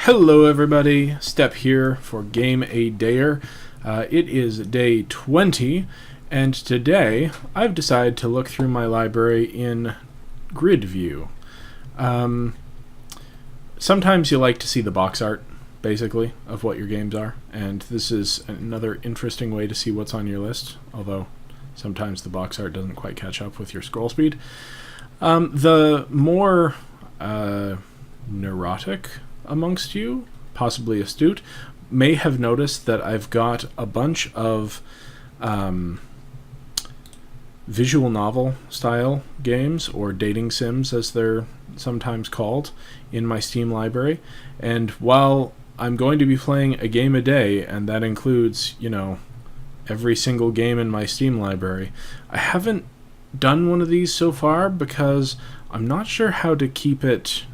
Hello everybody, Step here for Game A Dayer. It is day 20, and today I've decided to look through my library in grid view. Sometimes you like to see the box art, basically, of what your games are, and this is another interesting way to see what's on your list, although sometimes the box art doesn't quite catch up with your scroll speed. The more neurotic amongst you, possibly astute, may have noticed that I've got a bunch of visual novel style games, or dating sims as they're sometimes called, in my Steam library. And while I'm going to be playing a game a day, and that includes, every single game in my Steam library, I haven't done one of these so far because I'm not sure how to keep it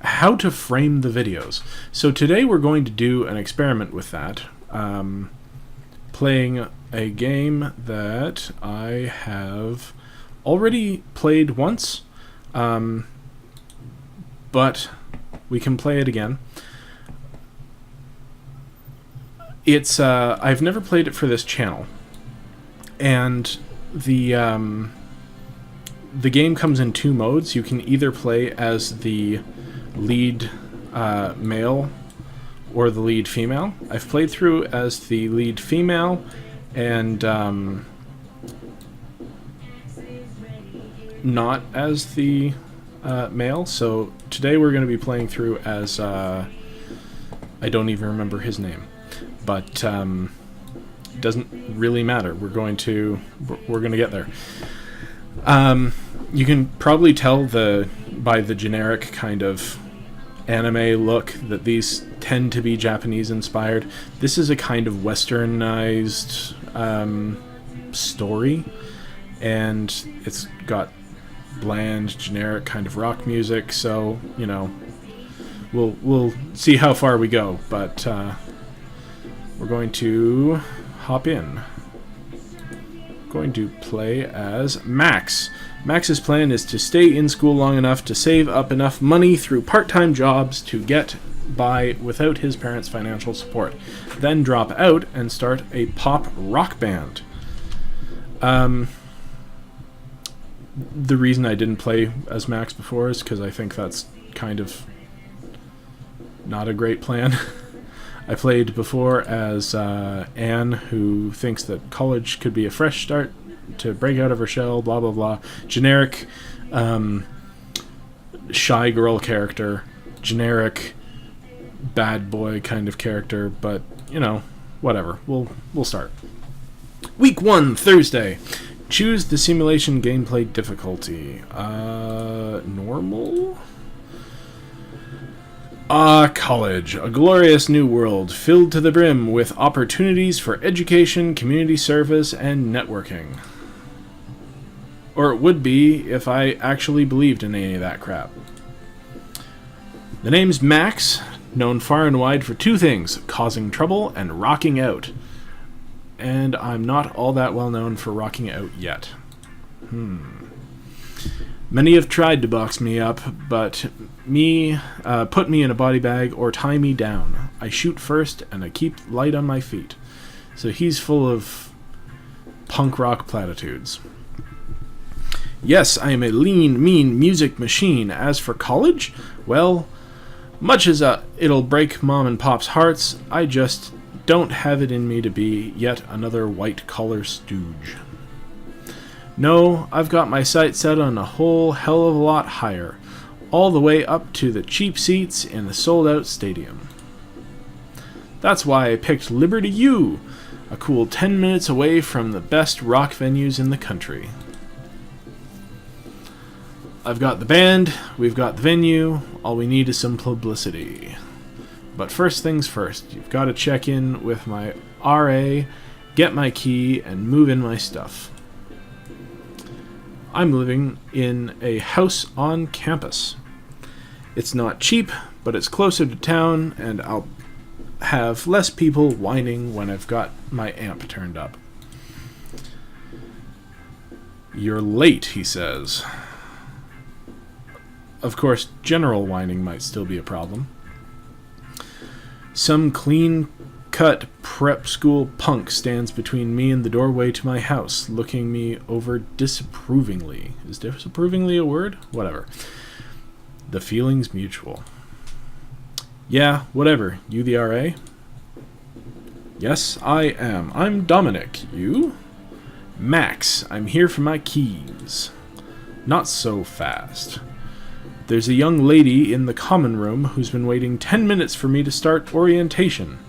how to frame the videos. So today we're going to do an experiment with that, playing a game that I have already played once, but we can play it again. It's I've never played it for this channel, and the game comes in two modes. You can either play as the lead male or the lead female. I've played through as the lead female and not as the male. So today we're going to be playing through as I don't even remember his name, but it doesn't really matter. We're going to get there. You can probably tell by the generic kind of anime look that these tend to be Japanese inspired. This is a kind of westernized story, and it's got bland, generic kind of rock music, so we'll see how far we go, but we're going to hop in. Going to play as Max. Max's plan is to stay in school long enough to save up enough money through part-time jobs to get by without his parents' financial support, then drop out and start a pop rock band. The reason I didn't play as Max before is because I think that's kind of not a great plan. I played before as Anne, who thinks that college could be a fresh start to break out of her shell, blah blah blah. Generic shy girl character, generic bad boy kind of character, but whatever. We'll start. Week 1, Thursday. Choose the simulation gameplay difficulty. Normal? College, a glorious new world filled to the brim with opportunities for education, community service, and networking. Or it would be if I actually believed in any of that crap. The name's Max, known far and wide for two things: causing trouble and rocking out. And I'm not all that well known for rocking out yet. Many have tried to box me up, but put me in a body bag or tie me down. I shoot first and I keep light on my feet. So he's full of punk rock platitudes. Yes, I am a lean, mean music machine. As for college, well, much as it'll break mom and pop's hearts, I just don't have it in me to be yet another white-collar stooge. No, I've got my sights set on a whole hell of a lot higher, all the way up to the cheap seats in the sold-out stadium. That's why I picked Liberty U, a cool 10 minutes away from the best rock venues in the country. I've got the band, we've got the venue, all we need is some publicity. But first things first, you've got to check in with my RA, get my key, and move in my stuff. I'm living in a house on campus. It's not cheap, but it's closer to town, and I'll have less people whining when I've got my amp turned up. You're late, he says. Of course, general whining might still be a problem. Some clean-cut prep school punk stands between me and the doorway to my house, looking me over disapprovingly. Is disapprovingly a word? Whatever. The feeling's mutual. Yeah, whatever. You the RA? Yes, I am. I'm Dominic. You? Max. I'm here for my keys. Not so fast. There's a young lady in the common room who's been waiting 10 minutes for me to start orientation.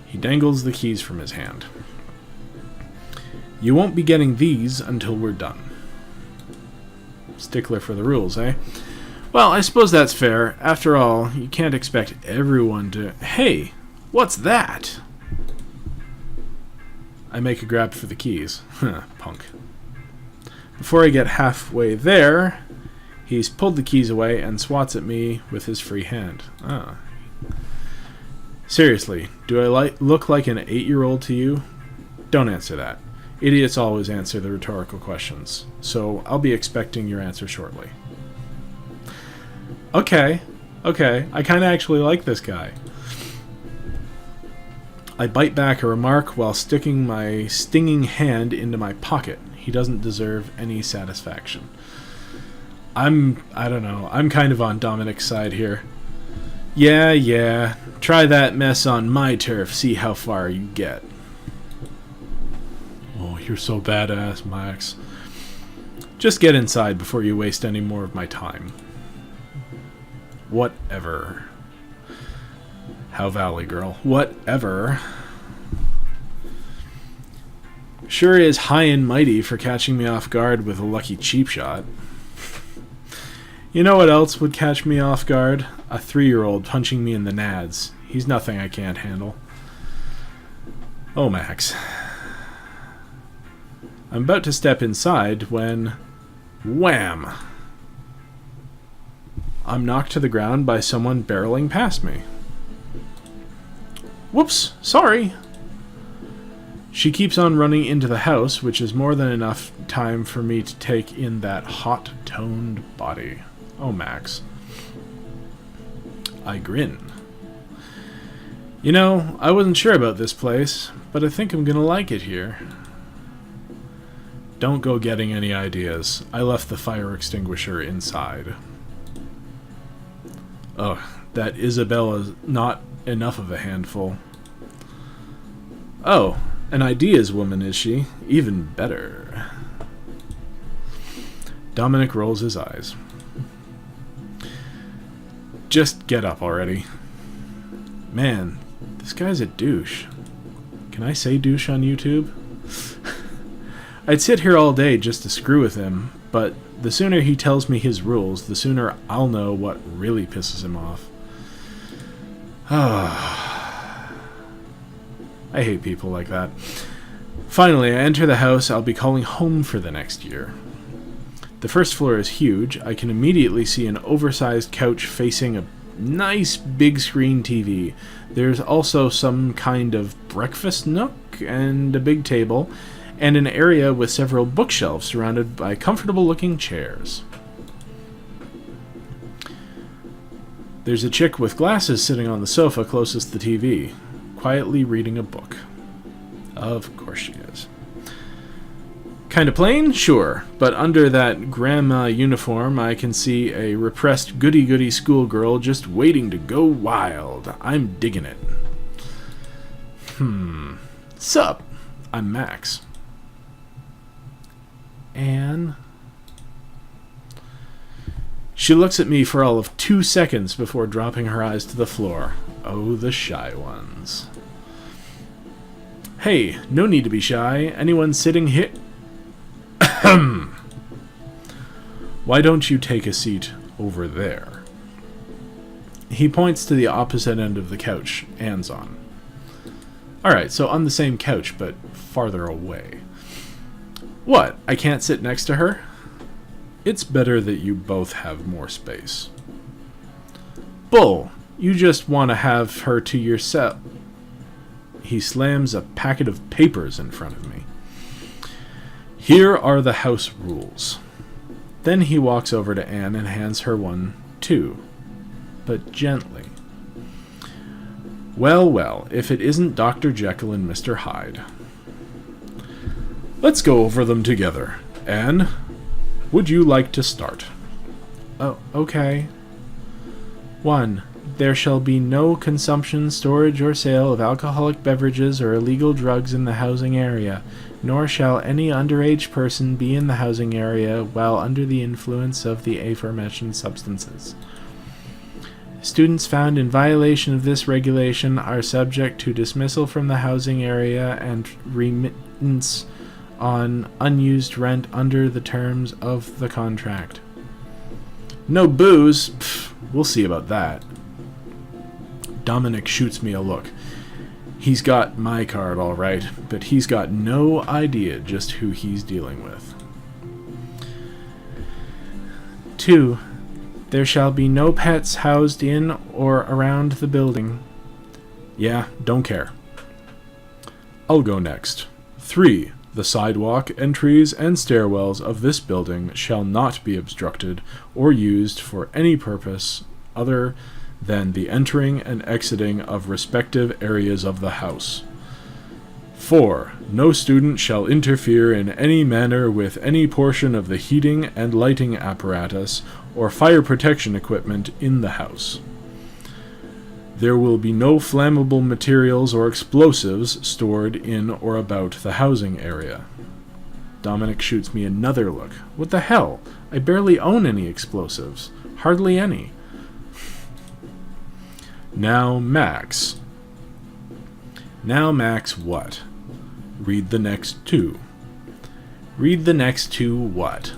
He dangles the keys from his hand. You won't be getting these until we're done. Stickler for the rules, eh? Well, I suppose that's fair. After all, you can't expect everyone to... Hey, what's that? I make a grab for the keys. Punk. Before I get halfway there, he's pulled the keys away and swats at me with his free hand. Seriously, do I look like an 8-year-old to you? Don't answer that. Idiots always answer the rhetorical questions, so I'll be expecting your answer shortly. Okay, I kind of actually like this guy. I bite back a remark while sticking my stinging hand into my pocket. He doesn't deserve any satisfaction. I don't know, I'm kind of on Dominic's side here. Yeah, try that mess on my turf, see how far you get. Oh, you're so badass, Max. Just get inside before you waste any more of my time. Whatever. How Valley Girl. Whatever. Sure is high and mighty for catching me off guard with a lucky cheap shot. You know what else would catch me off guard? A 3-year-old punching me in the nads. He's nothing I can't handle. Oh, Max. I'm about to step inside when... Wham! I'm knocked to the ground by someone barreling past me. Whoops, sorry. She keeps on running into the house, which is more than enough time for me to take in that hot-toned body. Oh, Max. I grin. You know, I wasn't sure about this place, but I think I'm gonna like it here. Don't go getting any ideas. I left the fire extinguisher inside. Ugh, that Isabella's not enough of a handful. Oh, an ideas woman, is she? Even better. Dominic rolls his eyes. Just get up already. Man, this guy's a douche. Can I say douche on YouTube? I'd sit here all day just to screw with him, but the sooner he tells me his rules, the sooner I'll know what really pisses him off. I hate people like that. Finally, I enter the house I'll be calling home for the next year. The first floor is huge. I can immediately see an oversized couch facing a nice big screen TV. There's also some kind of breakfast nook and a big table, and an area with several bookshelves surrounded by comfortable-looking chairs. There's a chick with glasses sitting on the sofa closest to the TV, quietly reading a book. Of course she is. Kinda plain? Sure. But under that grandma uniform, I can see a repressed goody-goody schoolgirl just waiting to go wild. I'm digging it. Sup? I'm Max. Anne? She looks at me for all of 2 seconds before dropping her eyes to the floor. Oh, the shy ones. Hey, no need to be shy. Anyone sitting here? Why don't you take a seat over there? He points to the opposite end of the couch Anne's on. Alright, so on the same couch, but farther away. What, I can't sit next to her? It's better that you both have more space. Bull, you just want to have her to yourself. He slams a packet of papers in front of me. Here are the house rules. Then he walks over to Anne and hands her one, too, but gently. Well, well, if it isn't Dr. Jekyll and Mr. Hyde. Let's go over them together. Anne, would you like to start? Oh, okay. 1. There shall be no consumption, storage, or sale of alcoholic beverages or illegal drugs in the housing area, nor shall any underage person be in the housing area while under the influence of the aforementioned substances. Students found in violation of this regulation are subject to dismissal from the housing area and remittance on unused rent under the terms of the contract. No booze? Pfft, we'll see about that. Dominic shoots me a look. He's got my card all right, but he's got no idea just who he's dealing with. 2. There shall be no pets housed in or around the building. Yeah, don't care. I'll go next. 3. The sidewalk, entries, and stairwells of this building shall not be obstructed or used for any purpose other than the entering and exiting of respective areas of the house. 4. No student shall interfere in any manner with any portion of the heating and lighting apparatus or fire protection equipment in the house. There will be no flammable materials or explosives stored in or about the housing area. Dominic shoots me another look. What the hell? I barely own any explosives. Hardly any. Now, Max. Now, Max, what? Read the next 2. Read the next 2 what?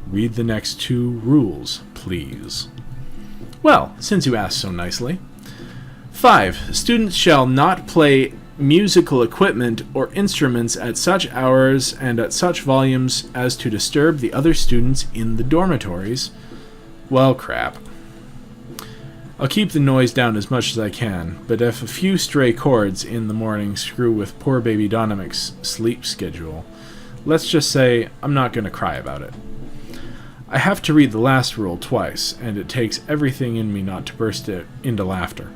Read the next 2 rules, please. Well, since you asked so nicely. 5. Students shall not play musical equipment or instruments at such hours and at such volumes as to disturb the other students in the dormitories. Well, crap. I'll keep the noise down as much as I can, but if a few stray chords in the morning screw with poor baby Dominic's sleep schedule, let's just say I'm not going to cry about it. I have to read the last rule twice, and it takes everything in me not to burst into laughter.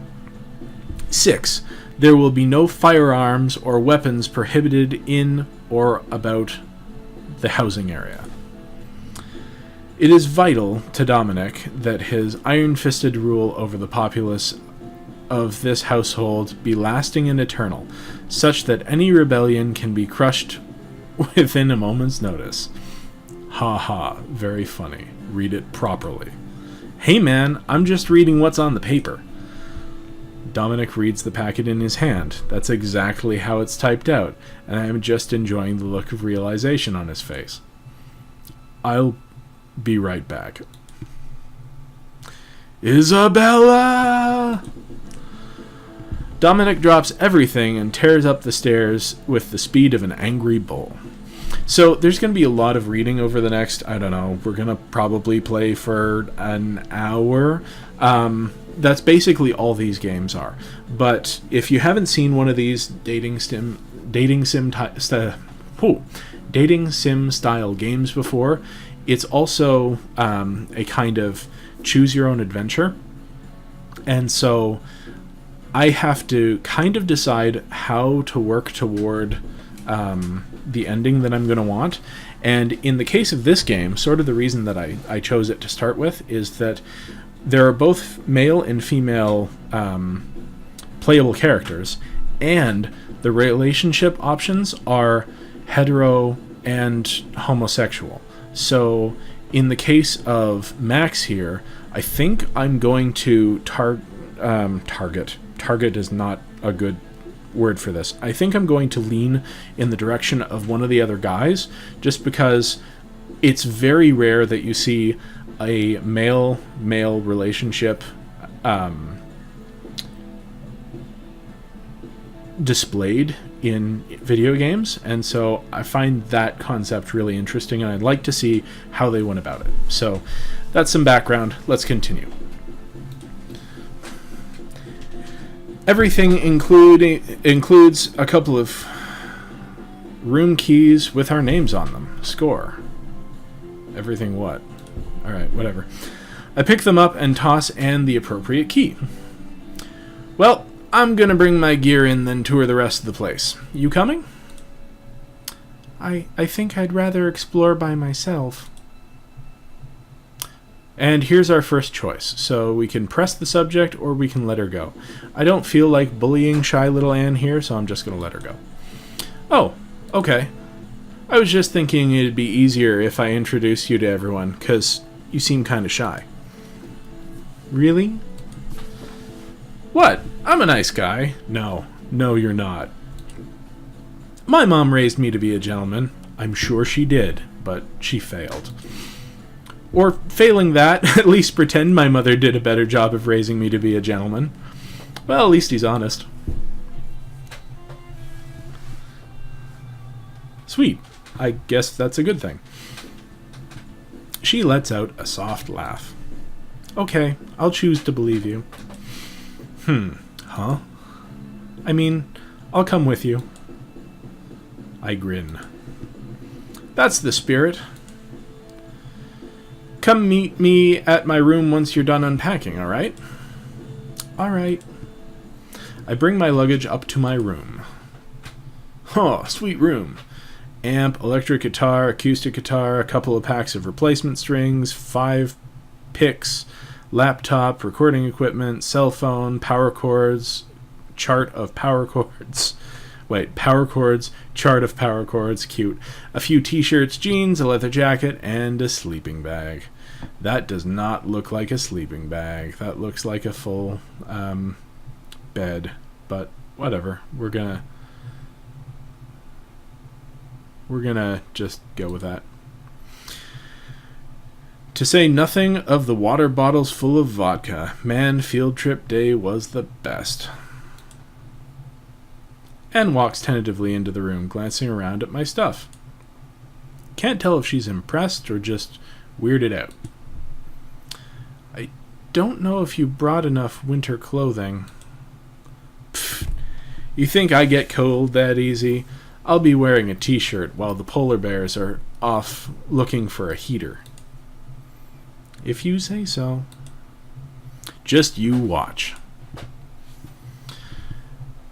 6. There will be no firearms or weapons prohibited in or about the housing area. It is vital to Dominic that his iron-fisted rule over the populace of this household be lasting and eternal, such that any rebellion can be crushed within a moment's notice. Ha ha, very funny. Read it properly. Hey man, I'm just reading what's on the paper. Dominic reads the packet in his hand. That's exactly how it's typed out, and I am just enjoying the look of realization on his face. I'll be right back. Isabella! Dominic drops everything and tears up the stairs with the speed of an angry bull. So there's going to be a lot of reading over the next, I don't know, we're going to probably play for an hour. That's basically all these games are. But if you haven't seen one of these dating sim style games before, it's also a kind of choose your own adventure. And so I have to kind of decide how to work toward the ending that I'm going to want. And in the case of this game, sort of the reason that I chose it to start with is that there are both male and female playable characters, and the relationship options are hetero and homosexual. So in the case of Max here, I think I'm going to target. Target is not a good word for this. I think I'm going to lean in the direction of one of the other guys, just because it's very rare that you see a male-male relationship displayed in video games, and so I find that concept really interesting, and I'd like to see how they went about it. So that's some background. Let's continue. Everything includes a couple of room keys with our names on them. Score. Everything what? Alright, whatever. I pick them up and toss Anne the appropriate key. Well, I'm gonna bring my gear in, then tour the rest of the place. You coming? I think I'd rather explore by myself. And here's our first choice. So we can press the subject or we can let her go. I don't feel like bullying shy little Anne here, so I'm just gonna let her go. Oh, okay. I was just thinking it'd be easier if I introduced you to everyone, because you seem kind of shy. Really? What? I'm a nice guy. No, you're not. My mom raised me to be a gentleman. I'm sure she did, but she failed. Or failing that, at least pretend my mother did a better job of raising me to be a gentleman. Well, at least he's honest. Sweet. I guess that's a good thing. She lets out a soft laugh. Okay, I'll choose to believe you. Huh? I mean, I'll come with you. I grin. That's the spirit. Come meet me at my room once you're done unpacking, alright? Alright. I bring my luggage up to my room. Oh, sweet room. Amp, electric guitar, acoustic guitar, a couple of packs of replacement strings, 5 picks, laptop, recording equipment, cell phone, power chords, chart of power chords. Wait, power chords, chart of power chords, cute. A few t-shirts, jeans, a leather jacket, and a sleeping bag. That does not look like a sleeping bag. That looks like a full bed. But whatever. We're gonna just go with that. To say nothing of the water bottles full of vodka, man, field trip day was the best. Anne walks tentatively into the room, glancing around at my stuff. Can't tell if she's impressed or just weirded out. I don't know if you brought enough winter clothing. Pfft, you think I get cold that easy? I'll be wearing a t-shirt while the polar bears are off looking for a heater. If you say so. Just you watch.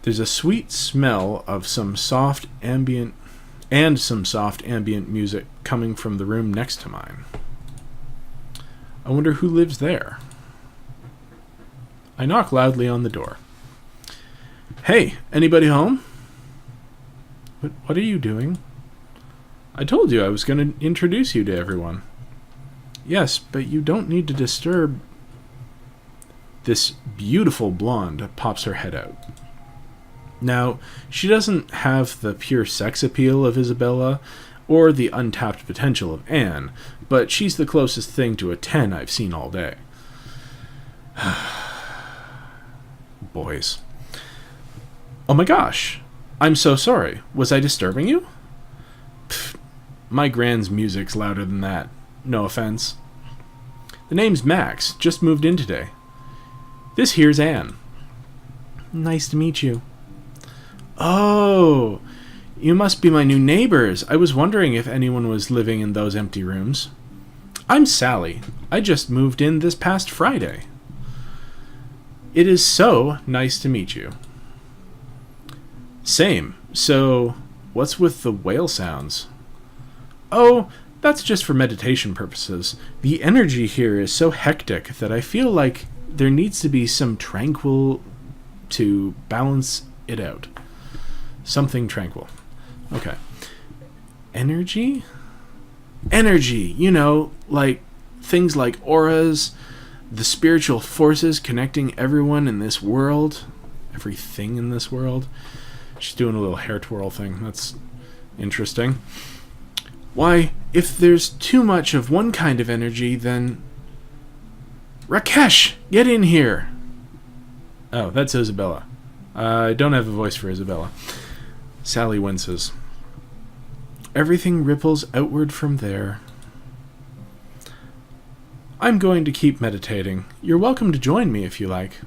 There's a sweet smell of some soft ambient music coming from the room next to mine. I wonder who lives there. I knock loudly on the door. Hey, anybody home? What are you doing? I told you I was going to introduce you to everyone. Yes, but you don't need to disturb... This beautiful blonde pops her head out. Now, she doesn't have the pure sex appeal of Isabella, or the untapped potential of Anne, but she's the closest thing to a 10 I've seen all day. Boys. Oh my gosh! I'm so sorry. Was I disturbing you? Pfft, my grand's music's louder than that. No offense. The name's Max. Just moved in today. This here's Anne. Nice to meet you. Oh, you must be my new neighbors. I was wondering if anyone was living in those empty rooms. I'm Sally. I just moved in this past Friday. It is so nice to meet you. Same. So, what's with the whale sounds? Oh, that's just for meditation purposes. The energy here is so hectic that I feel like there needs to be some tranquil to balance it out. Something tranquil. Okay. Energy? Energy, you know, like things like auras, the spiritual forces connecting everyone in this world, everything in this world. She's doing a little hair twirl thing. That's interesting. Why, if there's too much of one kind of energy, then... Rakesh, get in here! Oh, that's Isabella. I don't have a voice for Isabella. Sally winces. Everything ripples outward from there. I'm going to keep meditating. You're welcome to join me if you like.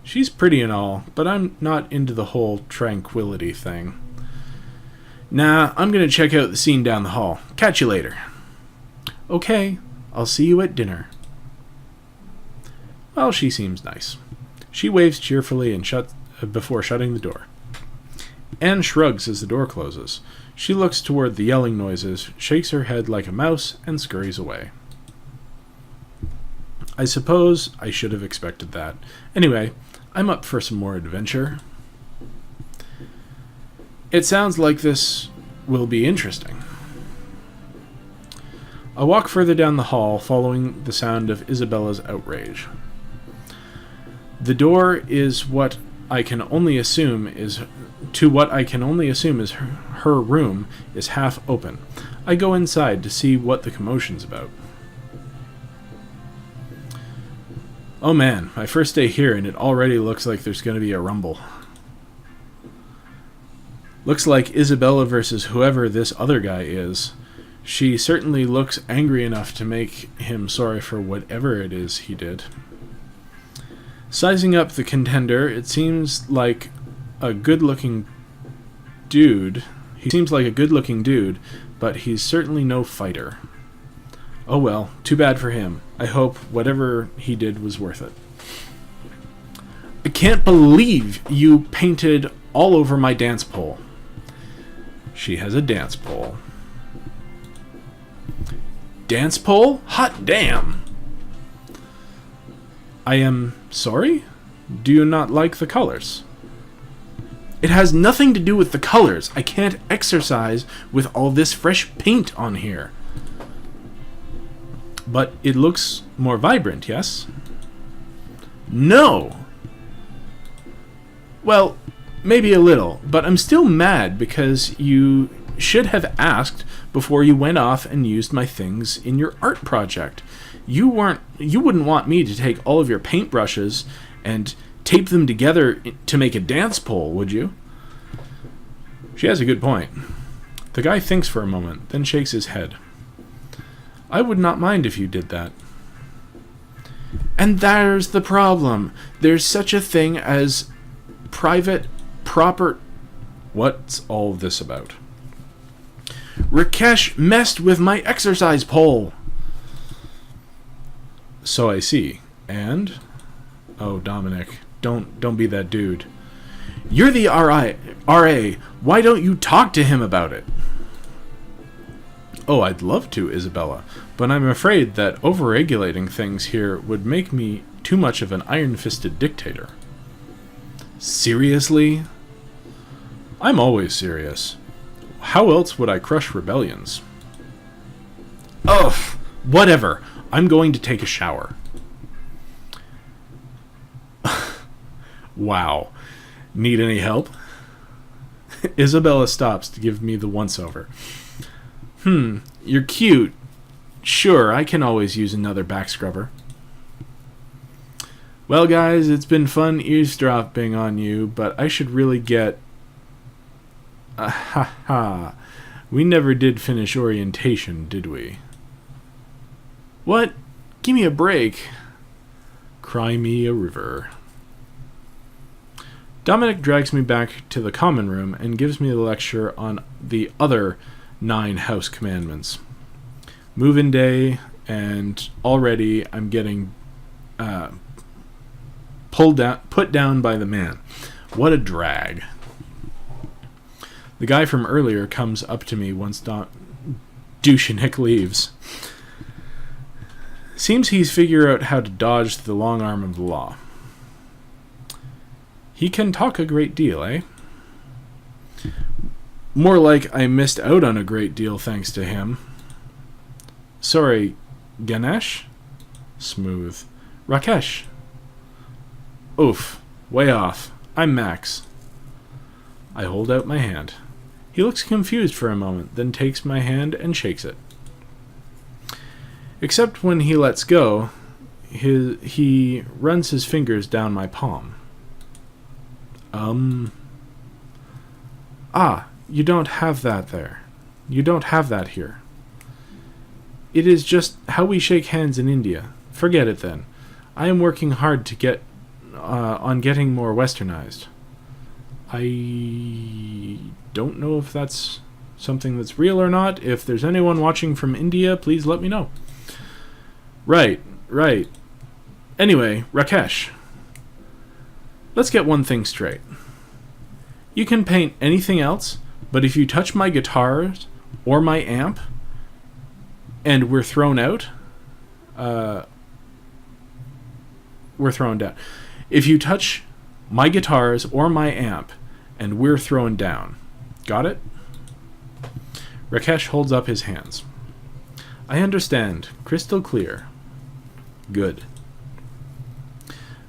She's pretty and all, but I'm not into the whole tranquility thing. Nah, I'm going to check out the scene down the hall. Catch you later. Okay, I'll see you at dinner. Well, she seems nice. She waves cheerfully and before shutting the door. Anne shrugs as the door closes. She looks toward the yelling noises, shakes her head like a mouse, and scurries away. I suppose I should have expected that. Anyway, I'm up for some more adventure. It sounds like this will be interesting. I walk further down the hall, following the sound of Isabella's outrage. The door is what I can only assume is her room is half open. I go inside to see what the commotion's about. Oh man, my first day here and it already looks like there's going to be a rumble. Looks like Isabella versus whoever this other guy is. She certainly looks angry enough to make him sorry for whatever it is he did. Sizing up the contender, it seems like a good-looking dude. He seems like a good-looking dude, but he's certainly no fighter. Oh well, too bad for him. I hope whatever he did was worth it. I can't believe you painted all over my dance pole. She has a dance pole. Dance pole? Hot damn! I am sorry? Do you not like the colors? It has nothing to do with the colors. I can't exercise with all this fresh paint on here. But it looks more vibrant, yes? No! Well, maybe a little, but I'm still mad because you should have asked before you went off and used my things in your art project. You wouldn't want me to take all of your paintbrushes and tape them together to make a dance pole, would you? She has a good point. The guy thinks for a moment, then shakes his head. I would not mind if you did that. And there's the problem. There's such a thing as private, proper... What's all this about? Rakesh messed with my exercise pole. So I see. And? Oh, Dominic, don't be that dude. You're the RA. Why don't you talk to him about it? Oh, I'd love to, Isabella, but I'm afraid that overregulating things here would make me too much of an iron-fisted dictator. Seriously? I'm always serious. How else would I crush rebellions? Ugh, whatever. I'm going to take a shower. Wow. Need any help? Isabella stops to give me the once-over. You're cute. Sure, I can always use another back scrubber. Well, guys, it's been fun eavesdropping on you, but I should really get... We never did finish orientation, did we? What? Give me a break. Cry me a river. Dominic drags me back to the common room and gives me the lecture on the other 9 house commandments. Move-in day, and already I'm getting put down by the man. What a drag. The guy from earlier comes up to me once Douchenik leaves. Seems he's figured out how to dodge the long arm of the law. He can talk a great deal, eh? More like I missed out on a great deal thanks to him. Sorry, Ganesh? Smooth. Rakesh? Oof, way off. I'm Max. I hold out my hand. He looks confused for a moment, then takes my hand and shakes it. Except when he lets go, he runs his fingers down my palm. You don't have that there. You don't have that here. It is just how we shake hands in India. Forget it then. I am working hard to get on getting more westernized. I don't know if that's something that's real or not. If there's anyone watching from India, please let me know. Right. Anyway, Rakesh, let's get one thing straight. You can paint anything else, but if you touch my guitars or my amp and we're thrown out, we're thrown down. If you touch my guitars or my amp and we're thrown down. Got it? Rakesh holds up his hands. I understand. Crystal clear. Good.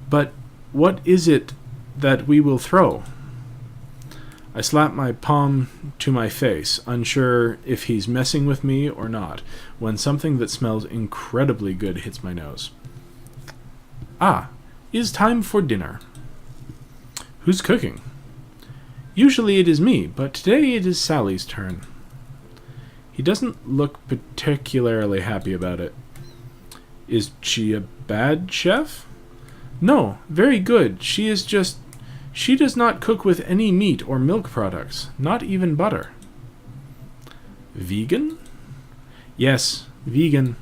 But what is it that we will throw? I slap my palm to my face, unsure if he's messing with me or not, when something that smells incredibly good hits my nose. Ah, it is time for dinner. Who's cooking? Usually it is me, but today it is Sally's turn. He doesn't look particularly happy about it. Is she a bad chef? No, very good. She does not cook with any meat or milk products, not even butter. Vegan? Yes, vegan.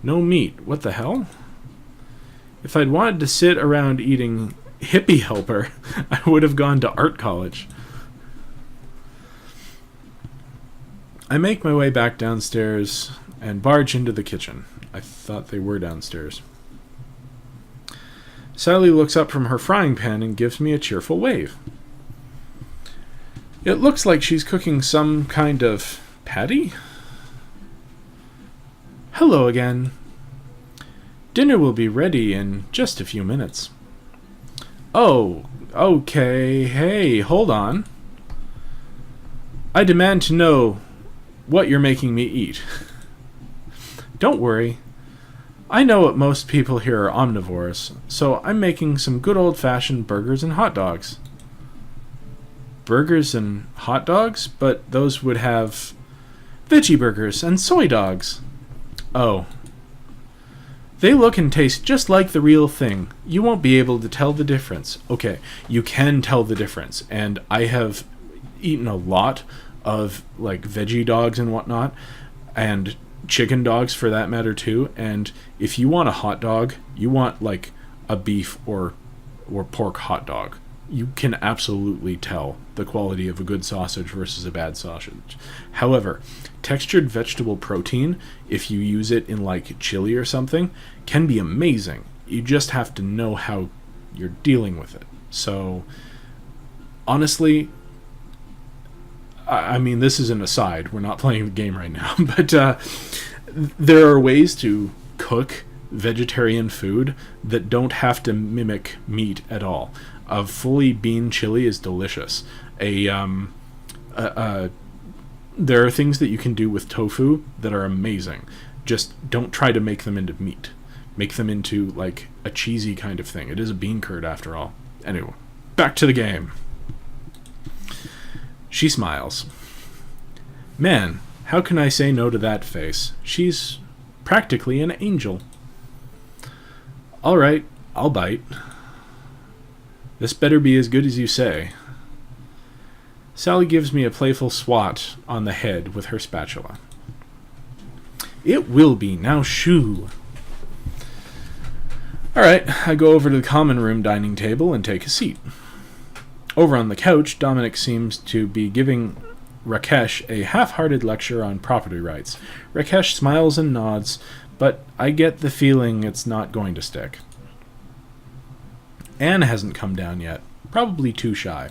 No meat. What the hell? If I'd wanted to sit around eating hippie helper, I would have gone to art college. I make my way back downstairs and barge into the kitchen. I thought they were downstairs. Sally looks up from her frying pan and gives me a cheerful wave. It looks like she's cooking some kind of patty. Hello again. Dinner will be ready in just a few minutes. Oh, okay. Hey, hold on. I demand to know what you're making me eat. Don't worry. I know what most people here are omnivores, so I'm making some good old-fashioned burgers and hot dogs. Burgers and hot dogs? But those would have veggie burgers and soy dogs. Oh. They look and taste just like the real thing. You won't be able to tell the difference. Okay, you can tell the difference, and I have eaten a lot of, like, veggie dogs and whatnot, and chicken dogs for that matter too, and if you want a hot dog, you want like a beef or pork hot dog, you can absolutely tell the quality of a good sausage versus a bad sausage. However, textured vegetable protein, if you use it in like chili or something, can be amazing. You just have to know how you're dealing with it. So honestly, I mean, this is an aside. We're not playing the game right now. But there are ways to cook vegetarian food that don't have to mimic meat at all. A fully bean chili is delicious. There are things that you can do with tofu that are amazing. Just don't try to make them into meat. Make them into, like, a cheesy kind of thing. It is a bean curd, after all. Anyway, back to the game. She smiles. Man, how can I say no to that face? She's practically an angel. All right, I'll bite. This better be as good as you say. Sally gives me a playful swat on the head with her spatula. It will be. Now shoo. All right, I go over to the common room dining table and take a seat. Over on the couch, Dominic seems to be giving Rakesh a half-hearted lecture on property rights. Rakesh smiles and nods, but I get the feeling it's not going to stick. Anne hasn't come down yet, probably too shy.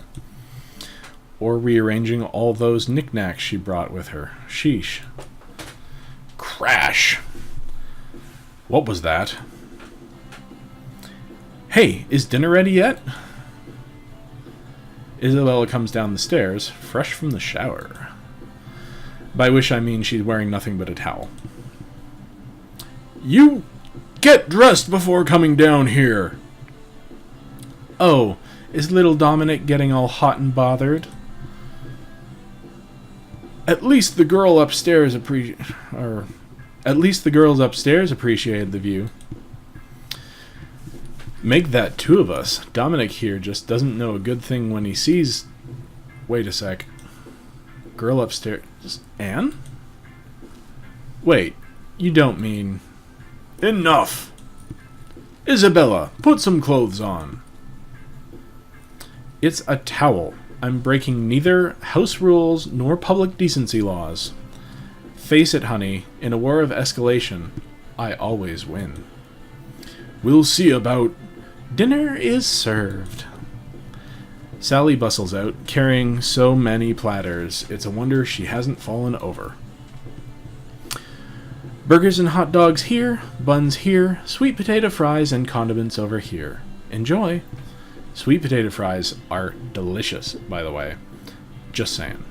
Or rearranging all those knickknacks she brought with her. Sheesh. Crash! What was that? Hey, is dinner ready yet? Isabella comes down the stairs, fresh from the shower. By which I mean she's wearing nothing but a towel. You get dressed before coming down here! Oh, is little Dominic getting all hot and bothered? At least the girls upstairs appreciated the view. Make that two of us. Dominic here just doesn't know a good thing when he sees... Wait a sec. Girl upstairs. Anne? Wait, you don't mean... Enough! Isabella, put some clothes on. It's a towel. I'm breaking neither house rules nor public decency laws. Face it, honey, in a war of escalation, I always win. We'll see about... Dinner is served. Sally bustles out, carrying so many platters. It's a wonder she hasn't fallen over. Burgers and hot dogs here, buns here, sweet potato fries and condiments over here. Enjoy. Sweet potato fries are delicious, by the way. Just saying.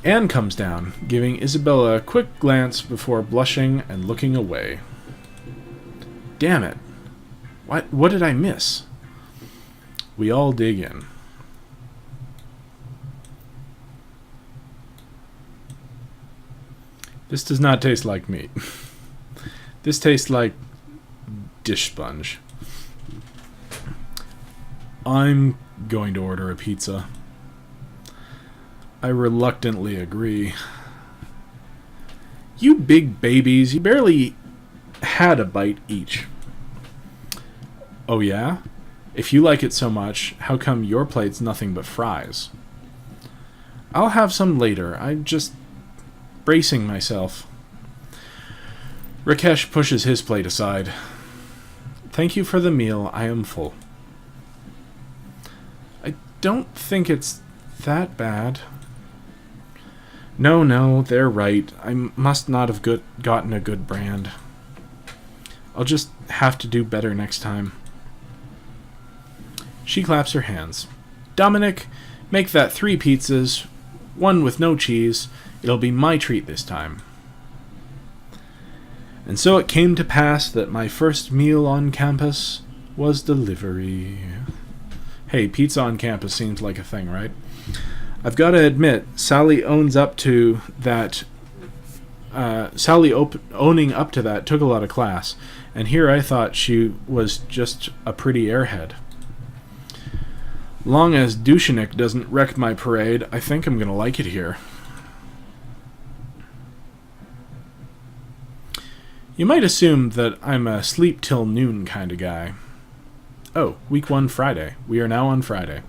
Anne comes down, giving Isabella a quick glance before blushing and looking away. Damn it. What did I miss? We all dig in. This does not taste like meat. This tastes like dish sponge. I'm going to order a pizza. I reluctantly agree. You big babies, you barely had a bite each. Oh yeah? If you like it so much, how come your plate's nothing but fries? I'll have some later. I'm just bracing myself. Rakesh pushes his plate aside. Thank you for the meal. I am full. I don't think it's that bad. No, they're right. I must not have gotten a good brand. I'll just have to do better next time. She claps her hands. Dominic, make that 3 pizzas, 1 with no cheese. It'll be my treat this time. And so it came to pass that my first meal on campus was delivery. Hey, pizza on campus seems like a thing, right? I've got to admit, Sally owns up to that. Owning up to that took a lot of class, and here I thought she was just a pretty airhead. Long as Dushanik doesn't wreck my parade, I think I'm gonna like it here. You might assume that I'm a sleep till noon kind of guy. Oh, week 1 Friday. We are now on Friday.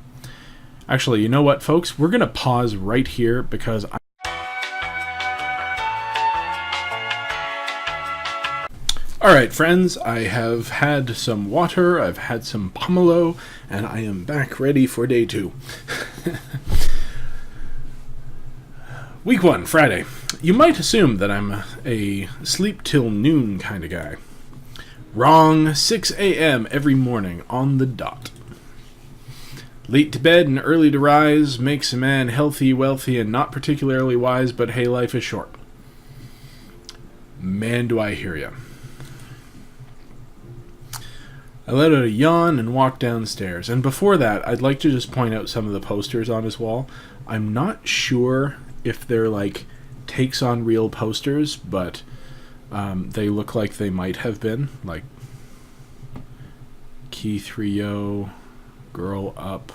Actually, you know what, folks? We're gonna pause right here because Alright, friends, I have had some water, I've had some pomelo, and I am back ready for day 2. Week 1, Friday. You might assume that I'm a sleep till noon kind of guy. Wrong. 6 a.m. every morning on the dot. Late to bed and early to rise makes a man healthy, wealthy, and not particularly wise, but hey, life is short. Man, do I hear ya. I let out a yawn and walked downstairs. And before that, I'd like to just point out some of the posters on his wall. I'm not sure if they're like takes on real posters, but they look like they might have been. Like Keith Rio, Girl Up.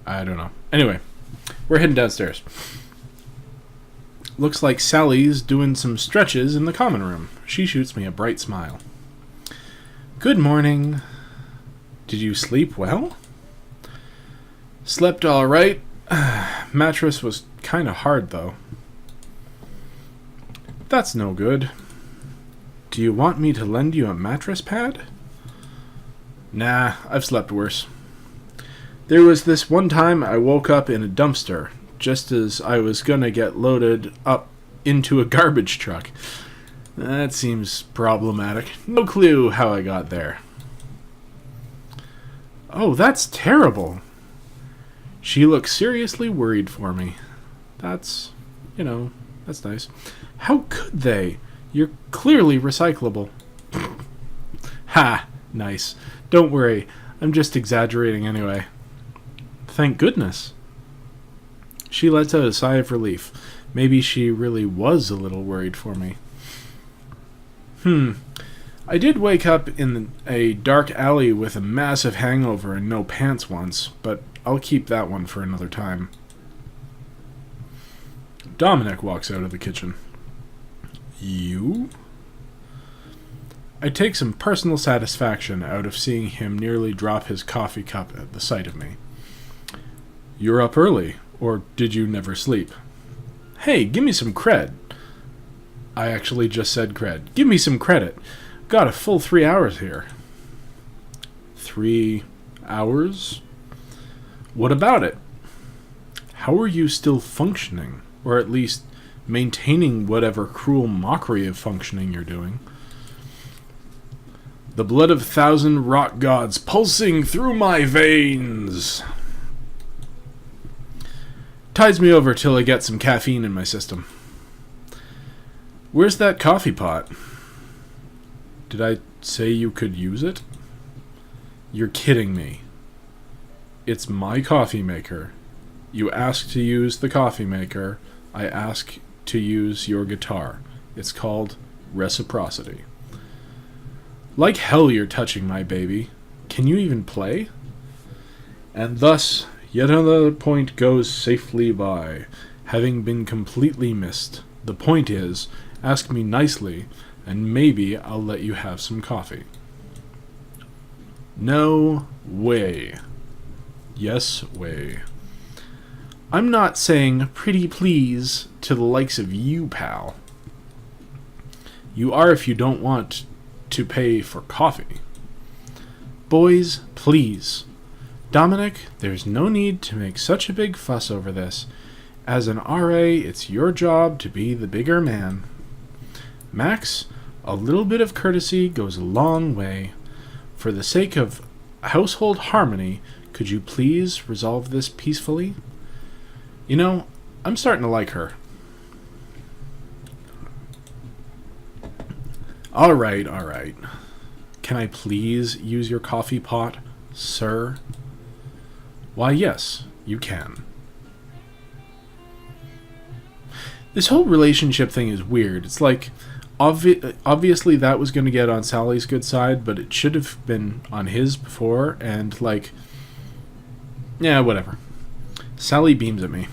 I don't know. Anyway, we're heading downstairs. Looks like Sally's doing some stretches in the common room. She shoots me a bright smile. Good morning. Did you sleep well? Slept all right. Mattress was kind of hard, though. That's no good. Do you want me to lend you a mattress pad? Nah, I've slept worse. There was this one time I woke up in a dumpster, just as I was gonna get loaded up into a garbage truck. That seems problematic. No clue how I got there. Oh, that's terrible. She looks seriously worried for me. That's nice. How could they? You're clearly recyclable. Ha! Nice. Don't worry. I'm just exaggerating anyway. Thank goodness. She lets out a sigh of relief. Maybe she really was a little worried for me. I did wake up in a dark alley with a massive hangover and no pants once, but I'll keep that one for another time. Dominic walks out of the kitchen. You? I take some personal satisfaction out of seeing him nearly drop his coffee cup at the sight of me. You're up early, or did you never sleep? Hey, give me some cred. I actually just said cred. Give me some credit. Got a full 3 hours here. 3 hours? What about it? How are you still functioning? Or at least maintaining whatever cruel mockery of functioning you're doing? The blood of 1,000 rock gods pulsing through my veins. Tides me over till I get some caffeine in my system. Where's that coffee pot? Did I say you could use it? You're kidding me. It's my coffee maker. You ask to use the coffee maker. I ask to use your guitar. It's called reciprocity. Like hell you're touching my baby. Can you even play? And thus, yet another point goes safely by, having been completely missed. The point is, ask me nicely, and maybe I'll let you have some coffee. No way. Yes way. I'm not saying pretty please to the likes of you, pal. You are if you don't want to pay for coffee. Boys, please. Dominic, there's no need to make such a big fuss over this. As an RA, it's your job to be the bigger man. Max, a little bit of courtesy goes a long way. For the sake of household harmony, could you please resolve this peacefully? You know, I'm starting to like her. All right. Can I please use your coffee pot, sir? Why, yes, you can. This whole relationship thing is weird. It's like, obviously that was going to get on Sally's good side, but it should have been on his before, and like, yeah, whatever. Sally beams at me.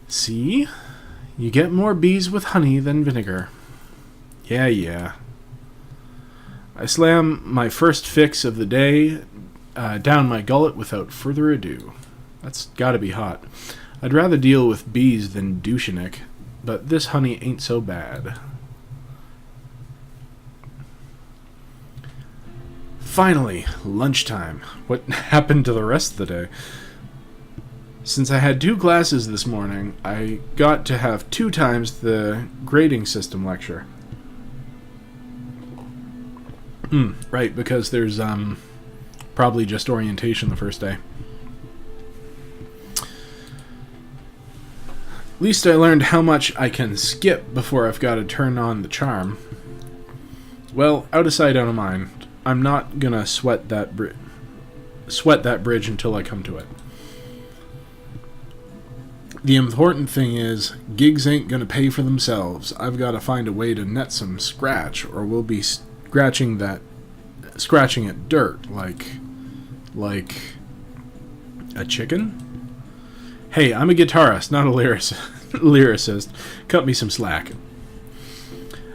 See? You get more bees with honey than vinegar. Yeah. I slam my first fix of the day down my gullet without further ado. That's gotta be hot. I'd rather deal with bees than douchenik, but this honey ain't so bad. Finally, lunchtime. What happened to the rest of the day? Since I had 2 classes this morning, I got to have 2 times the grading system lecture. Right, because there's probably just orientation the first day. At least I learned how much I can skip before I've got to turn on the charm. Well, out of sight, out of mind. I'm not gonna sweat that bridge until I come to it. The important thing is, gigs ain't gonna pay for themselves. I've got to find a way to net some scratch, or we'll be scratching at dirt like a chicken. Hey, I'm a guitarist, not a lyricist. Cut me some slack.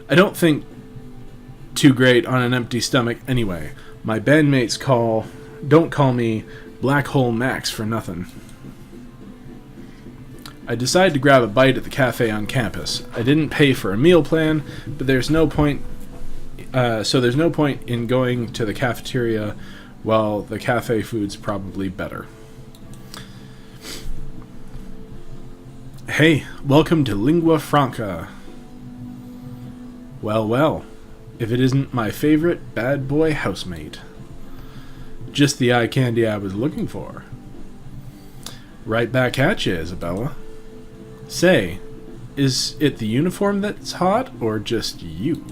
I don't think too great on an empty stomach anyway. My bandmates don't call me Black Hole Max for nothing. I decided to grab a bite at the cafe on campus. I didn't pay for a meal plan, but there's no point in going to the cafeteria while the cafe food's probably better. Hey, welcome to Lingua Franca. Well, if it isn't my favorite bad boy housemate. Just the eye candy I was looking for. Right back at you, Isabella. Say, is it the uniform that's hot, or just you?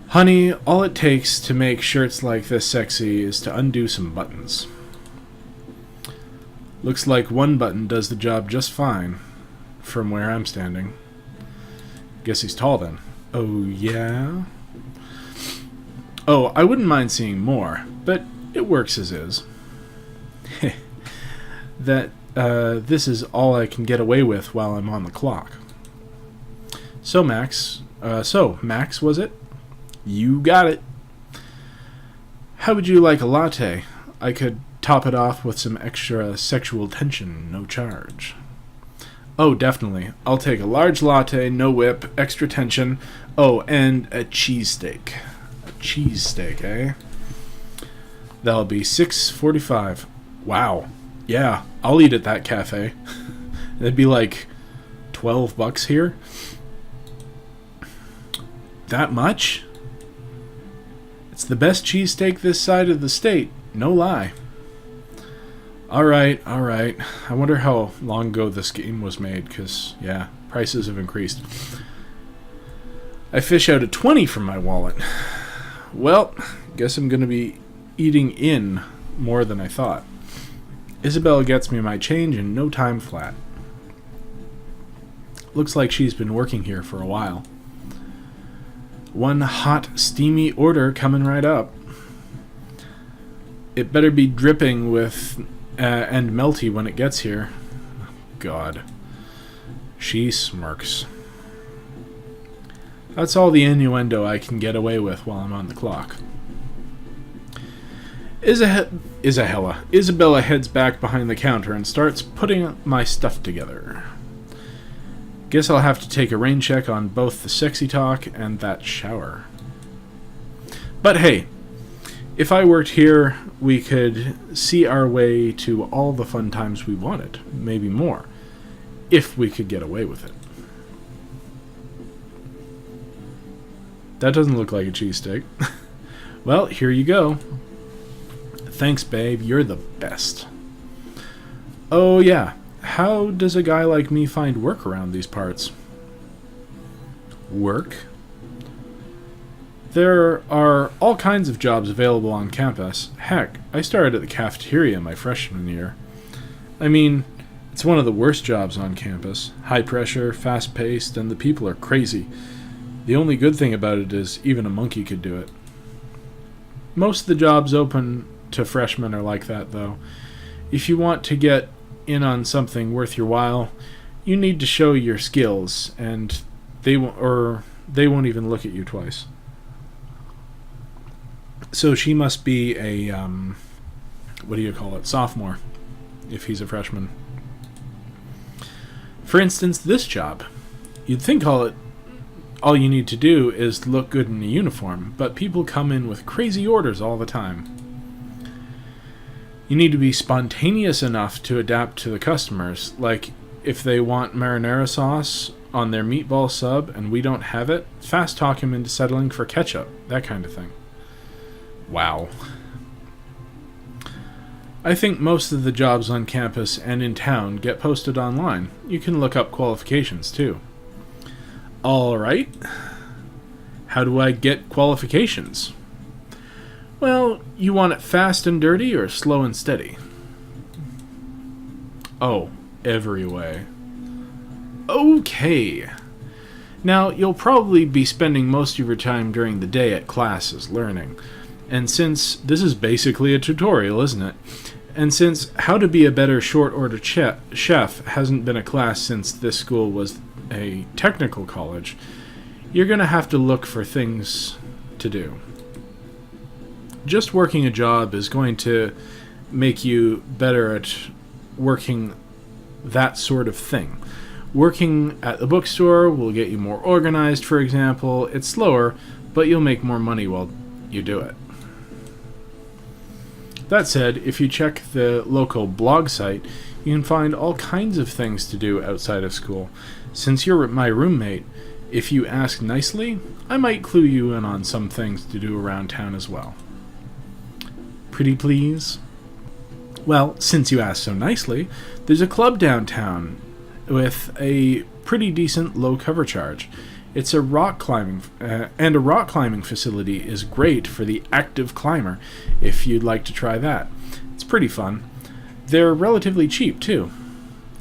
Honey, all it takes to make shirts like this sexy is to undo some buttons. Looks like one button does the job just fine, from where I'm standing. Guess he's tall then. Oh, yeah? Oh, I wouldn't mind seeing more, but It works as is. That this is all I can get away with while I'm on the clock. So Max, was it? You got it. How would you like a latte? I could top it off with some extra sexual tension, no charge. Oh, definitely. I'll take a large latte, no whip, extra tension. Oh, and a cheesesteak. A cheesesteak, eh? That'll be $6.45. Wow. Yeah, I'll eat at that cafe. It'd be like $12 here. That much? It's the best cheesesteak this side of the state. No lie. Alright. I wonder how long ago this game was made, because, yeah, prices have increased. I fish out a 20 from my wallet. Well, guess I'm going to be eating in more than I thought. Isabel gets me my change in no time flat. Looks like she's been working here for a while. One hot, steamy order coming right up. It better be dripping with and melty when it gets here. God. She smirks. That's all the innuendo I can get away with while I'm on the clock. Isabella heads back behind the counter and starts putting my stuff together. Guess I'll have to take a rain check on both the sexy talk and that shower. But hey, if I worked here, we could see our way to all the fun times we wanted, maybe more, if we could get away with it. That doesn't look like a cheesesteak. Well, here you go. Thanks, babe. You're the best. Oh, yeah. How does a guy like me find work around these parts? Work? There are all kinds of jobs available on campus. Heck, I started at the cafeteria my freshman year. I mean, it's one of the worst jobs on campus. High pressure, fast paced, and the people are crazy. The only good thing about it is even a monkey could do it. Most of the jobs open to freshmen are like that, though. If you want to get in on something worth your while, you need to show your skills, and they won't even look at you twice. So she must be a sophomore, if he's a freshman. For instance, this job. You'd think all you need to do is look good in a uniform, but people come in with crazy orders all the time. You need to be spontaneous enough to adapt to the customers. Like, if they want marinara sauce on their meatball sub and we don't have it, fast talk him into settling for ketchup. That kind of thing. Wow. I think most of the jobs on campus and in town get posted online. You can look up qualifications, too. Alright. How do I get qualifications? Well, you want it fast and dirty or slow and steady? Oh, every way. Okay. Now, you'll probably be spending most of your time during the day at classes learning. And since this is basically a tutorial, isn't it? And since How to Be a Better Short Order Chef hasn't been a class since this school was a technical college, you're going to have to look for things to do. Just working a job is going to make you better at working that sort of thing. Working at the bookstore will get you more organized, for example. It's slower, but you'll make more money while you do it. That said, if you check the local blog site, you can find all kinds of things to do outside of school. Since you're my roommate, if you ask nicely, I might clue you in on some things to do around town as well. Pretty please? Well, since you asked so nicely, there's a club downtown with a pretty decent low cover charge. It's a rock climbing, and a rock climbing facility is great for the active climber if you'd like to try that. It's pretty fun. They're relatively cheap, too.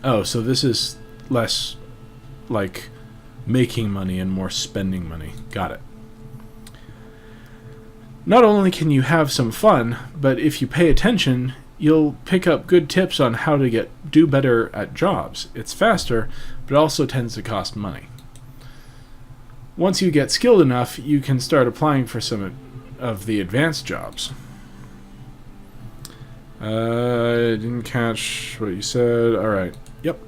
Oh, so this is less like making money and more spending money. Got it. Not only can you have some fun, but if you pay attention, you'll pick up good tips on how to do better at jobs. It's faster, but it also tends to cost money. Once you get skilled enough, you can start applying for some of the advanced jobs. I didn't catch what you said. Alright. Yep.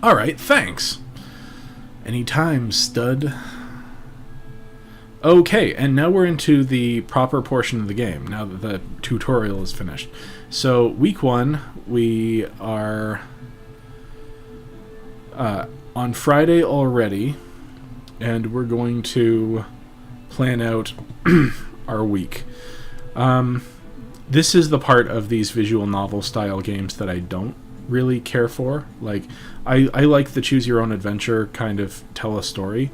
Alright, thanks. Anytime, stud. Okay, and now we're into the proper portion of the game, now that the tutorial is finished. So, week 1, we are on Friday already, and we're going to plan out our week. This is the part of these visual novel style games that I don't really care for. Like, I like the choose your own adventure kind of tell a story,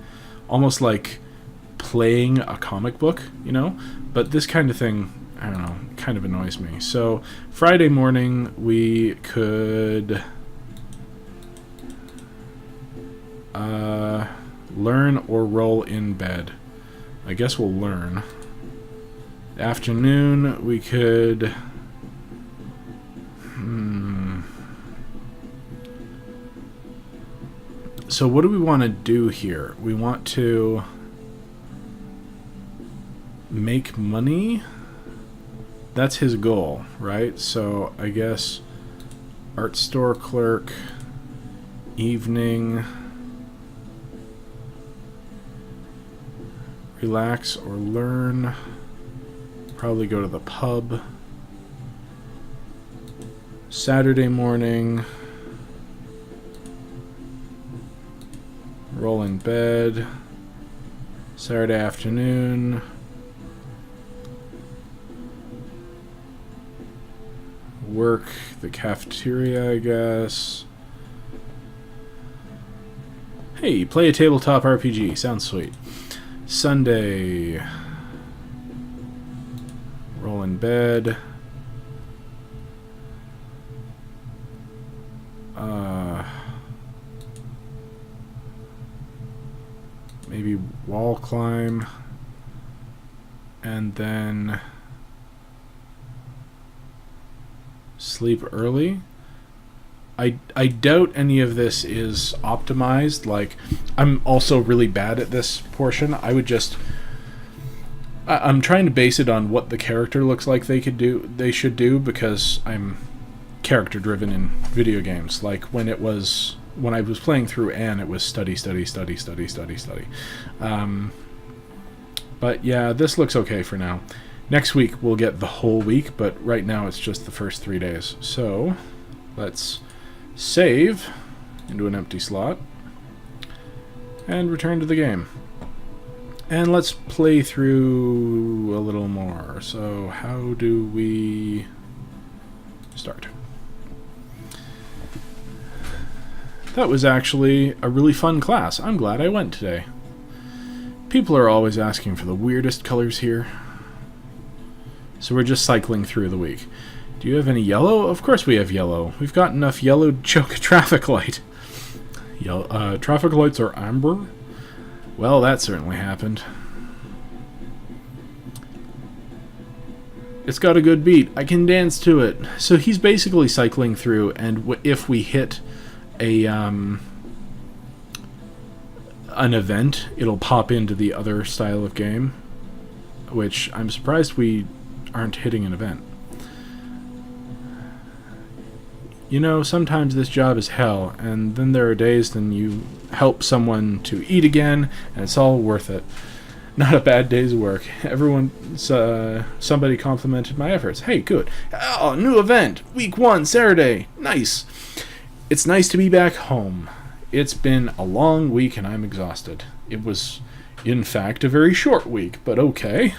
almost like playing a comic book, you know? But this kind of thing, I don't know, kind of annoys me. So Friday morning we could learn or roll in bed. I guess we'll learn. Afternoon we could So what do we want to do here? We want to make money. That's his goal, right? So I guess art store clerk, evening, relax or learn, probably go to the pub. Saturday morning, roll in bed. Saturday afternoon, work the cafeteria, I guess. Hey, play a tabletop RPG. Sounds sweet. Sunday, roll in bed. Maybe wall climb. And then sleep early. I doubt any of this is optimized. Like, I'm also really bad at this portion. I'm trying to base it on what the character looks like they should do, because I'm character driven in video games. Like when I was playing through Anne, it was study. But yeah, this looks okay for now. Next week we'll get the whole week, but right now it's just the first 3 days. So let's save into an empty slot and return to the game. And let's play through a little more. So how do we start? That was actually a really fun class. I'm glad I went today. People are always asking for the weirdest colors here. So we're just cycling through the week. Do you have any yellow? Of course we have yellow. We've got enough yellow to choke a traffic light. Traffic lights are amber? Well, that certainly happened. It's got a good beat. I can dance to it. So he's basically cycling through, and if we hit an event, it'll pop into the other style of game, which I'm surprised we aren't hitting an event. You know, sometimes this job is hell, and then there are days when you help someone to eat again, and it's all worth it. Not a bad day's work. Somebody complimented my efforts. Hey, good. Oh, new event. Week 1, Saturday. Nice. It's nice to be back home. It's been a long week and I'm exhausted. It was, in fact, a very short week, but okay.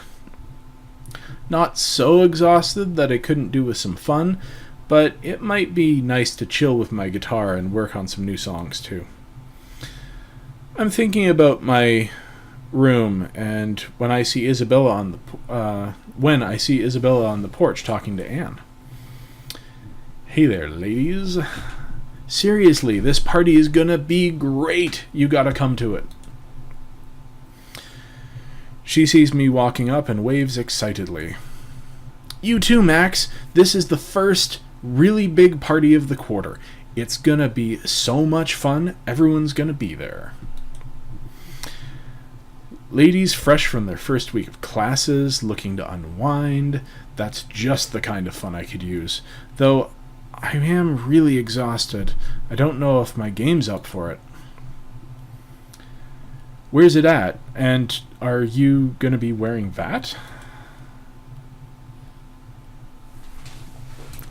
Not so exhausted that I couldn't do with some fun, but it might be nice to chill with my guitar and work on some new songs too. I'm thinking about my room, and when I see Isabella on the porch talking to Anne. Hey there, ladies. Seriously, this party is gonna be great. You gotta come to it. She sees me walking up and waves excitedly. You too, Max. This is the first really big party of the quarter. It's gonna be so much fun. Everyone's gonna be there. Ladies fresh from their first week of classes, looking to unwind. That's just the kind of fun I could use. Though I am really exhausted. I don't know if my game's up for it. Where's it at? And are you gonna be wearing that?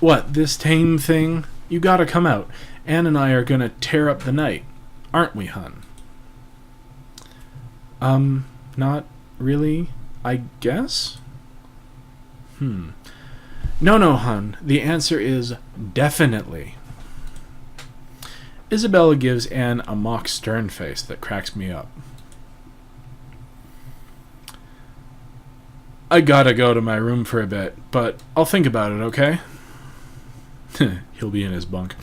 What, this tame thing? You gotta come out. Anne and I are gonna tear up the night. Aren't we, hun? Not really, I guess? No, hun. The answer is definitely. Isabella gives Anne a mock stern face that cracks me up. I gotta go to my room for a bit, but I'll think about it, okay? He'll be in his bunk.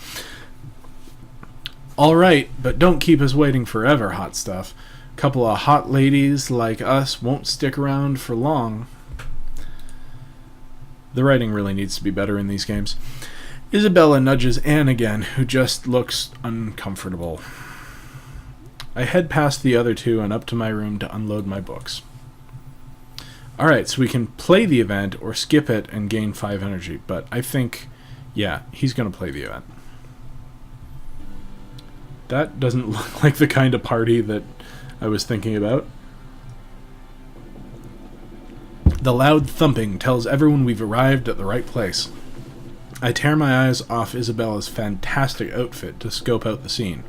All right, but don't keep us waiting forever, hot stuff. Couple of hot ladies like us won't stick around for long. The writing really needs to be better in these games. Isabella nudges Anne again, who just looks uncomfortable. I head past the other two and up to my room to unload my books. Alright, so we can play the event or skip it and gain 5 energy, but I think, yeah, he's going to play the event. That doesn't look like the kind of party that I was thinking about. The loud thumping tells everyone we've arrived at the right place. I tear my eyes off Isabella's fantastic outfit to scope out the scene.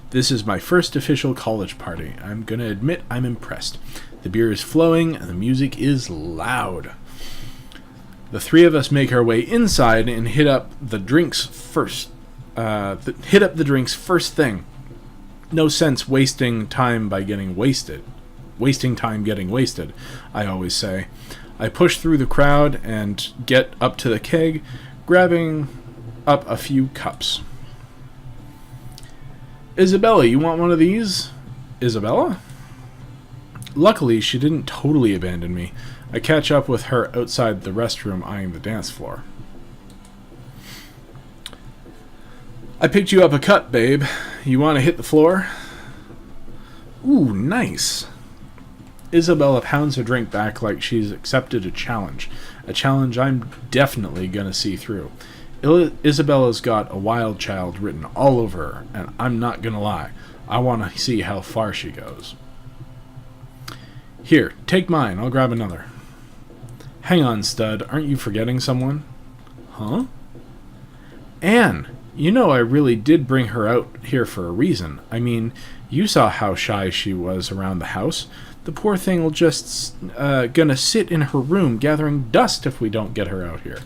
This is my first official college party. I'm gonna admit I'm impressed. The beer is flowing and the music is loud. The three of us make our way inside and hit up the drinks first thing. No sense wasting time getting wasted, I always say. I push through the crowd and get up to the keg, grabbing up a few cups. Isabella, you want one of these? Isabella? Luckily, she didn't totally abandon me. I catch up with her outside the restroom, eyeing the dance floor. I picked you up a cup, babe. You want to hit the floor? Ooh, nice. Isabella pounds her drink back like she's accepted a challenge I'm definitely gonna see through. Isabella's got a wild child written all over her, and I'm not gonna lie, I want to see how far she goes. Here, take mine, I'll grab another. Hang on, stud, aren't you forgetting someone? Huh? Anne! You know I really did bring her out here for a reason. I mean, you saw how shy she was around the house. The poor thing will just gonna sit in her room gathering dust if we don't get her out here.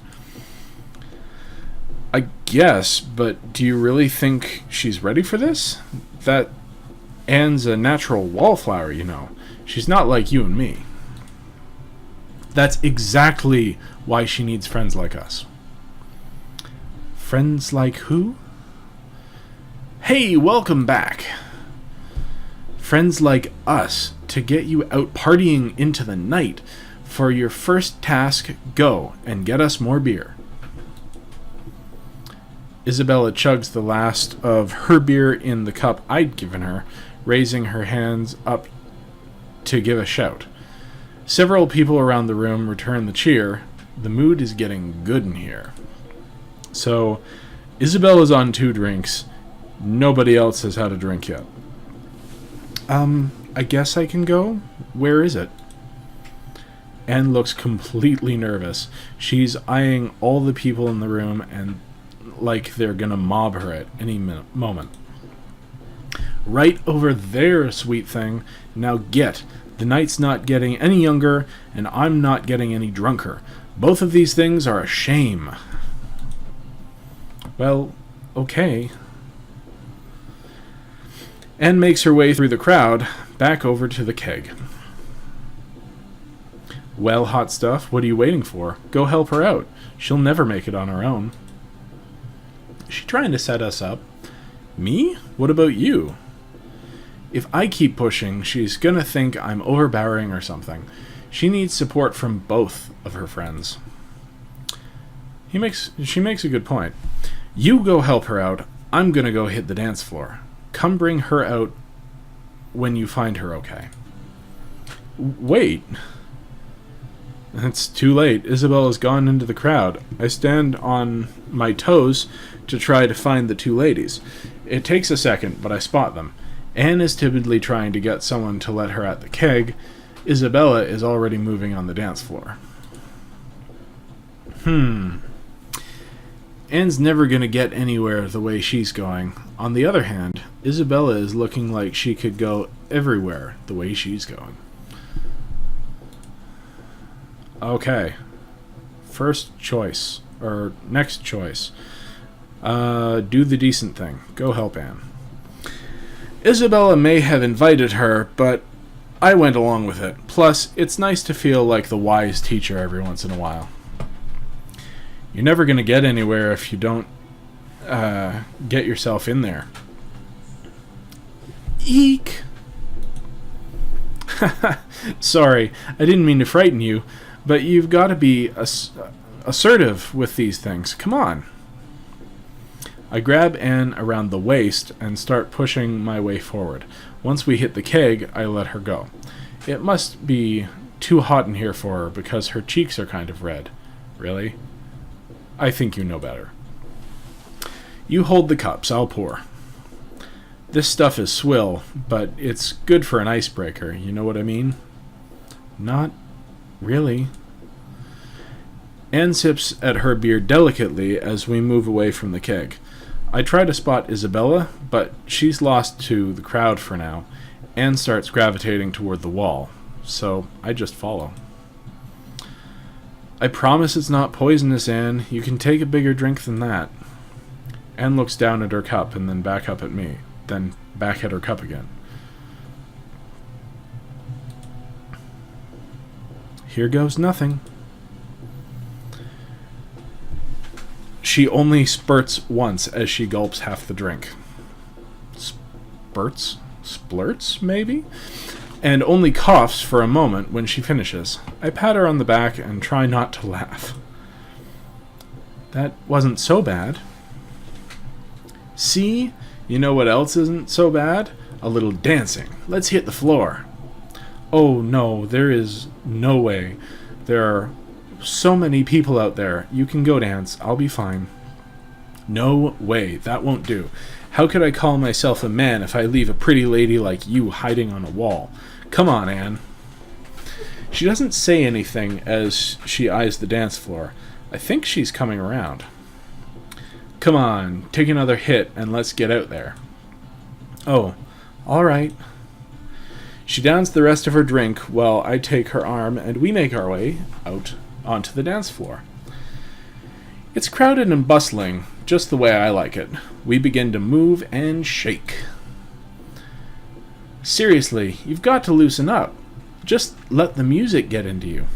I guess, but do you really think she's ready for this? That Anne's a natural wallflower, you know. She's not like you and me. That's exactly why she needs friends like us. Friends like who? Hey, welcome back. Friends like us to get you out partying into the night. For your first task, go and get us more beer. Isabella chugs the last of her beer in the cup I'd given her, raising her hands up to give a shout. Several people around the room return the cheer. The mood is getting good in here. So, Isabella's on 2 drinks. Nobody else has had a drink yet. I guess I can go? Where is it? Anne looks completely nervous. She's eyeing all the people in the room and like they're gonna mob her at any moment. Right over there, sweet thing. Now get. The night's not getting any younger, and I'm not getting any drunker. Both of these things are a shame. Well, okay. Anne makes her way through the crowd, back over to the keg. Well, hot stuff, what are you waiting for? Go help her out. She'll never make it on her own. Is she trying to set us up? Me? What about you? If I keep pushing, she's gonna think I'm overpowering or something. She needs support from both of her friends. She makes a good point. You go help her out. I'm gonna go hit the dance floor. Come bring her out when you find her okay. Wait. It's too late. Isabella's gone into the crowd. I stand on my toes to try to find the two ladies. It takes a second, but I spot them. Anne is timidly trying to get someone to let her at the keg. Isabella is already moving on the dance floor. Anne's never gonna get anywhere the way she's going. On the other hand, Isabella is looking like she could go everywhere the way she's going. Okay. First choice. Or next choice. Do the decent thing. Go help Anne. Isabella may have invited her, but I went along with it. Plus, it's nice to feel like the wise teacher every once in a while. You're never going to get anywhere if you don't get yourself in there. Eek! Sorry, I didn't mean to frighten you, but you've got to be assertive with these things. Come on. I grab Anne around the waist and start pushing my way forward. Once we hit the keg, I let her go. It must be too hot in here for her because her cheeks are kind of red. Really? I think you know better. You hold the cups, I'll pour. This stuff is swill, but it's good for an icebreaker, you know what I mean? Not really. Anne sips at her beer delicately as we move away from the keg. I try to spot Isabella, but she's lost to the crowd for now. Anne starts gravitating toward the wall, so I just follow. I promise it's not poisonous, Anne. You can take a bigger drink than that. Anne looks down at her cup and then back up at me, then back at her cup again. Here goes nothing. She only spurts once as she gulps half the drink. Spurts? Splurts, maybe? And only coughs for a moment when she finishes. I pat her on the back and try not to laugh. That wasn't so bad. See? You know what else isn't so bad? A little dancing. Let's hit the floor. Oh no, there is no way. There are so many people out there. You can go dance. I'll be fine. No way. That won't do. How could I call myself a man if I leave a pretty lady like you hiding on a wall? Come on, Anne. She doesn't say anything as she eyes the dance floor. I think she's coming around. Come on, take another hit and let's get out there. Oh, all right. She downs the rest of her drink while I take her arm and we make our way out onto the dance floor. It's crowded and bustling, just the way I like it. We begin to move and shake. Seriously, you've got to loosen up. Just let the music get into you.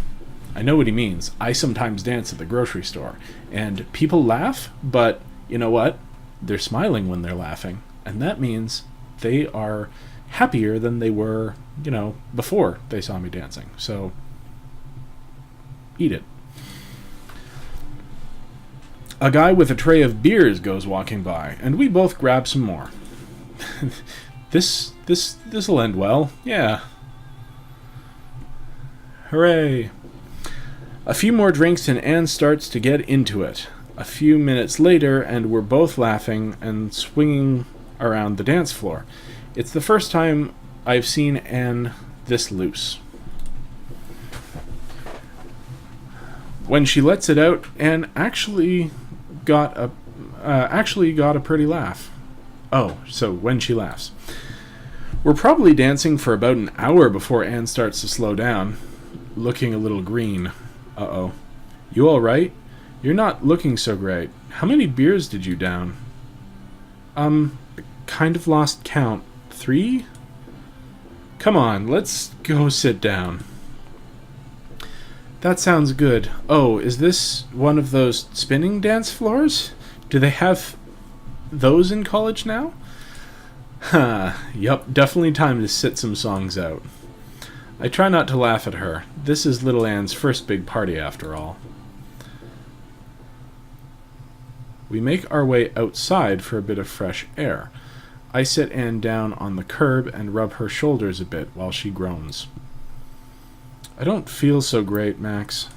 I know what he means. I sometimes dance at the grocery store, and people laugh, but you know what? They're smiling when they're laughing, and that means they are happier than they were, before they saw me dancing. So, eat it. A guy with a tray of beers goes walking by, and we both grab some more. This'll end well. Yeah. Hooray. A few more drinks and Anne starts to get into it. A few minutes later, and we're both laughing and swinging around the dance floor. It's the first time I've seen Anne this loose. When she lets it out, Anne actually got a pretty laugh. Oh, so when she laughs. We're probably dancing for about an hour before Anne starts to slow down, looking a little green. Uh-oh. You all right? You're not looking so great. How many beers did you down? Kind of lost count. 3? Come on, let's go sit down. That sounds good. Oh, is this one of those spinning dance floors? Do they have those in college now? Yup, definitely time to sit some songs out. I try not to laugh at her. This is little Anne's first big party after all. We make our way outside for a bit of fresh air. I sit Anne down on the curb and rub her shoulders a bit while she groans. I don't feel so great, Max.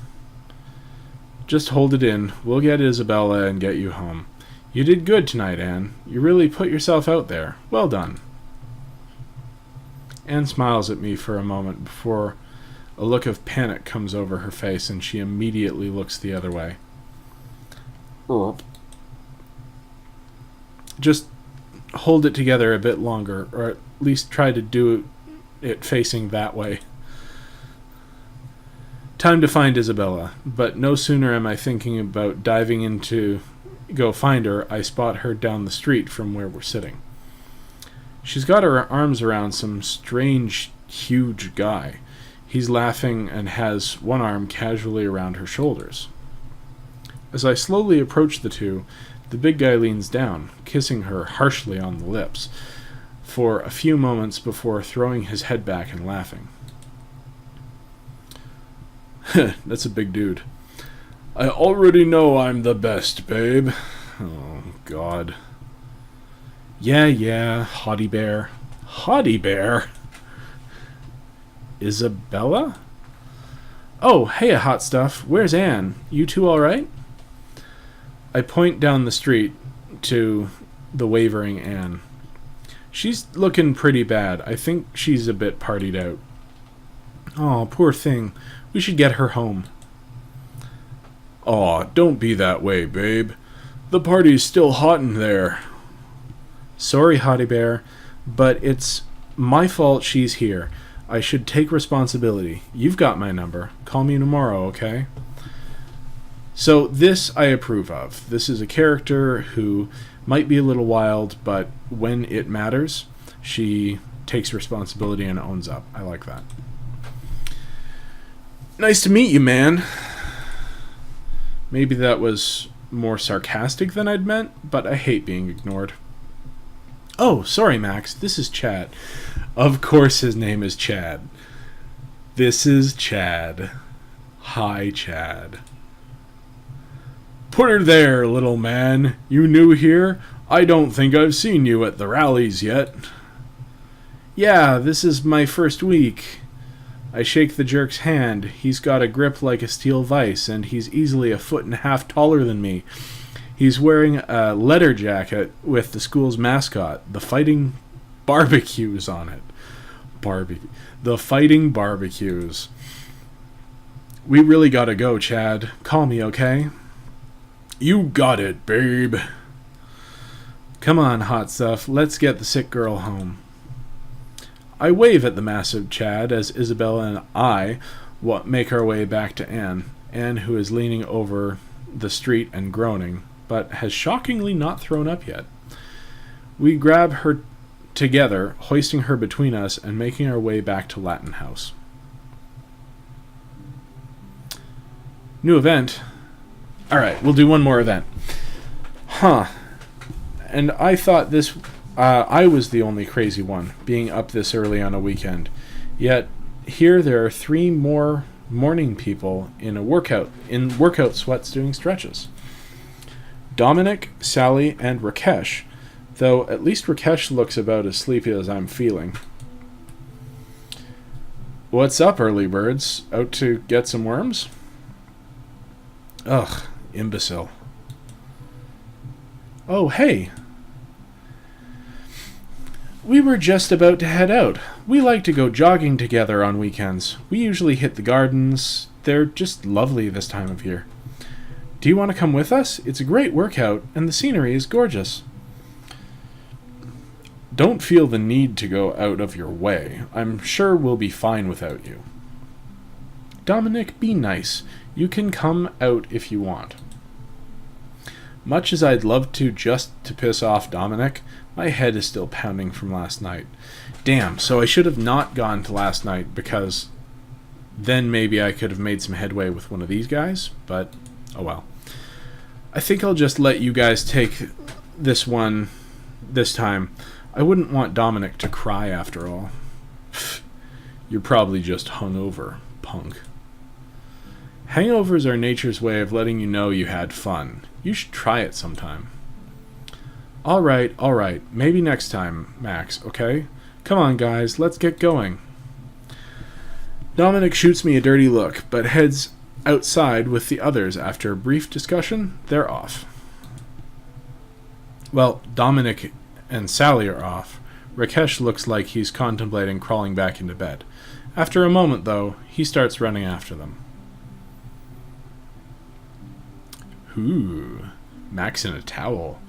Just hold it in. We'll get Isabella and get you home. You did good tonight, Anne. You really put yourself out there. Well done. Anne smiles at me for a moment before a look of panic comes over her face and she immediately looks the other way. Just hold it together a bit longer, or at least try to do it facing that way. Time to find Isabella, but no sooner am I thinking about diving in to go find her, I spot her down the street from where we're sitting. She's got her arms around some strange, huge guy. He's laughing and has one arm casually around her shoulders. As I slowly approach the two, the big guy leans down, kissing her harshly on the lips, for a few moments before throwing his head back and laughing. That's a big dude. I already know I'm the best, babe. Oh, God. Yeah, Haughty Bear. Haughty Bear? Isabella? Oh, hey, hot stuff. Where's Anne? You two all right? I point down the street to the wavering Anne. She's looking pretty bad. I think she's a bit partied out. Oh, poor thing. We should get her home. Aw, don't be that way, babe. The party's still hot in there. Sorry, Haughty Bear, but it's my fault she's here. I should take responsibility. You've got my number. Call me tomorrow, okay? So this I approve of. This is a character who might be a little wild, but when it matters, she takes responsibility and owns up. I like that. Nice to meet you, man. Maybe that was more sarcastic than I'd meant, but I hate being ignored. Oh, sorry, Max. This is Chad. Of course his name is Chad. This is Chad. Hi, Chad. Put her there, little man. You new here? I don't think I've seen you at the rallies yet. Yeah, this is my first week. I shake the jerk's hand. He's got a grip like a steel vise, and he's easily 1.5 feet taller than me. He's wearing a leather jacket with the school's mascot, the Fighting Barbecues, on it. The Fighting Barbecues. We really gotta go, Chad. Call me, okay? You got it, babe. Come on, hot stuff. Let's get the sick girl home. I wave at the massive Chad as Isabella and I make our way back to Anne. Anne, who is leaning over the street and groaning, but has shockingly not thrown up yet. We grab her together, hoisting her between us and making our way back to Latin House. New event. Alright, we'll do one more event. And I thought I was the only crazy one, being up this early on a weekend. Yet, here there are 3 more morning people in workout sweats doing stretches. Dominic, Sally, and Rakesh, though at least Rakesh looks about as sleepy as I'm feeling. What's up, early birds? Out to get some worms? Ugh, imbecile. Oh, hey. We were just about to head out. We like to go jogging together on weekends. We usually hit the gardens. They're just lovely this time of year. Do you want to come with us? It's a great workout, and the scenery is gorgeous. Don't feel the need to go out of your way. I'm sure we'll be fine without you. Dominic, be nice. You can come out if you want. Much as I'd love to just to piss off Dominic, my head is still pounding from last night. Damn, so I should have not gone to last night, because then maybe I could have made some headway with one of these guys, but oh well. I think I'll just let you guys take this one this time. I wouldn't want Dominic to cry after all. You're probably just hungover, punk. Hangovers are nature's way of letting you know you had fun. You should try it sometime. All right. Maybe next time, Max, okay? Come on, guys, let's get going. Dominic shoots me a dirty look, but heads outside with the others. After a brief discussion, they're off. Well, Dominic and Sally are off. Rakesh looks like he's contemplating crawling back into bed. After a moment, though, he starts running after them. Ooh, Max in a towel.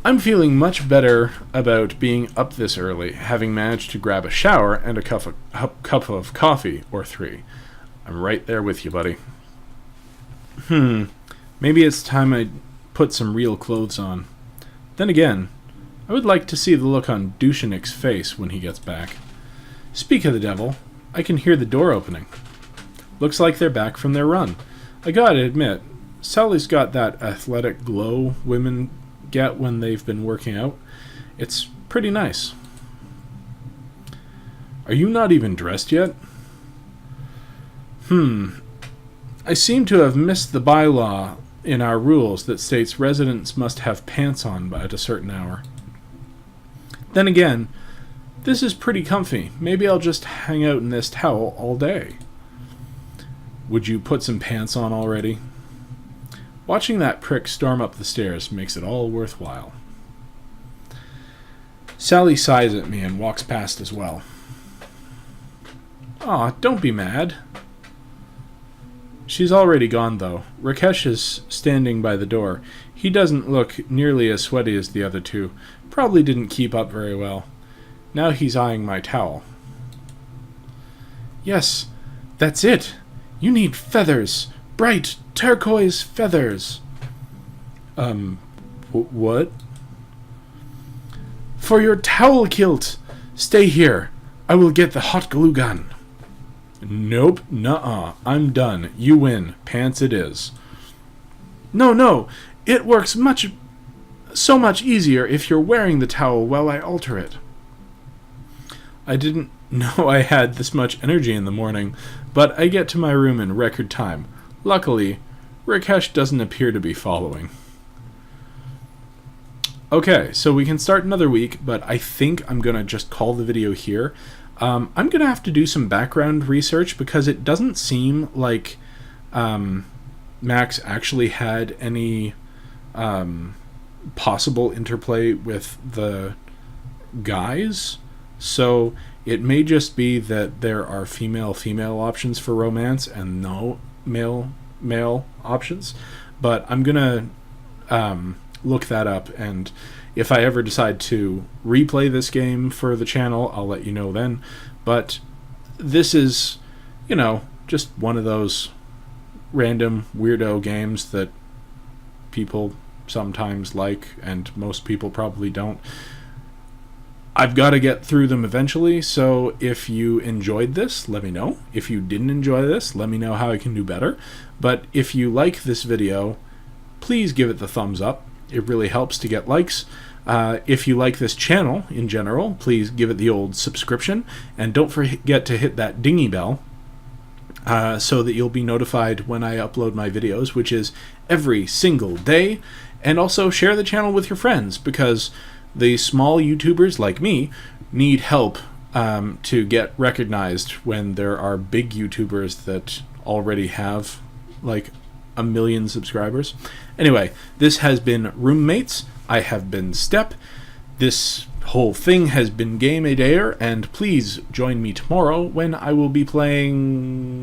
I'm feeling much better about being up this early, having managed to grab a shower and a cup of coffee or 3. I'm right there with you, buddy. Maybe it's time I put some real clothes on. Then again, I would like to see the look on Dushanik's face when he gets back. Speak of the devil, I can hear the door opening. Looks like they're back from their run. I gotta admit, Sally's got that athletic glow women get when they've been working out. It's pretty nice. Are you not even dressed yet? I seem to have missed the bylaw in our rules that states residents must have pants on at a certain hour. Then again, this is pretty comfy. Maybe I'll just hang out in this towel all day. Would you put some pants on already? Watching that prick storm up the stairs makes it all worthwhile. Sally sighs at me and walks past as well. Aw, don't be mad. She's already gone, though. Rakesh is standing by the door. He doesn't look nearly as sweaty as the other two. Probably didn't keep up very well. Now he's eyeing my towel. Yes, that's it. You need feathers. Bright turquoise feathers. What? For your towel kilt. Stay here. I will get the hot glue gun. Nope, nuh-uh. I'm done. You win. Pants it is. No. It works so much easier if you're wearing the towel while I alter it. I didn't know I had this much energy in the morning, but I get to my room in record time. Luckily, Rakesh doesn't appear to be following. Okay, so we can start another week, but I think I'm going to just call the video here. I'm going to have to do some background research because it doesn't seem like Max actually had any possible interplay with the guys. So it may just be that there are female options for romance and no male options. But I'm going to look that up, and if I ever decide to replay this game for the channel, I'll let you know then. But this is, just one of those random weirdo games that people sometimes like, and most people probably don't. I've got to get through them eventually, so if you enjoyed this, let me know. If you didn't enjoy this, let me know how I can do better. But if you like this video, please give it the thumbs up. It really helps to get likes. If you like this channel in general, please give it the old subscription. And don't forget to hit that dingy bell so that you'll be notified when I upload my videos, which is every single day. And also share the channel with your friends, because the small YouTubers like me need help to get recognized when there are big YouTubers that already have like 1 million subscribers. Anyway, this has been Roommates. I have been Step. This whole thing has been Game Adair, and please join me tomorrow when I will be playing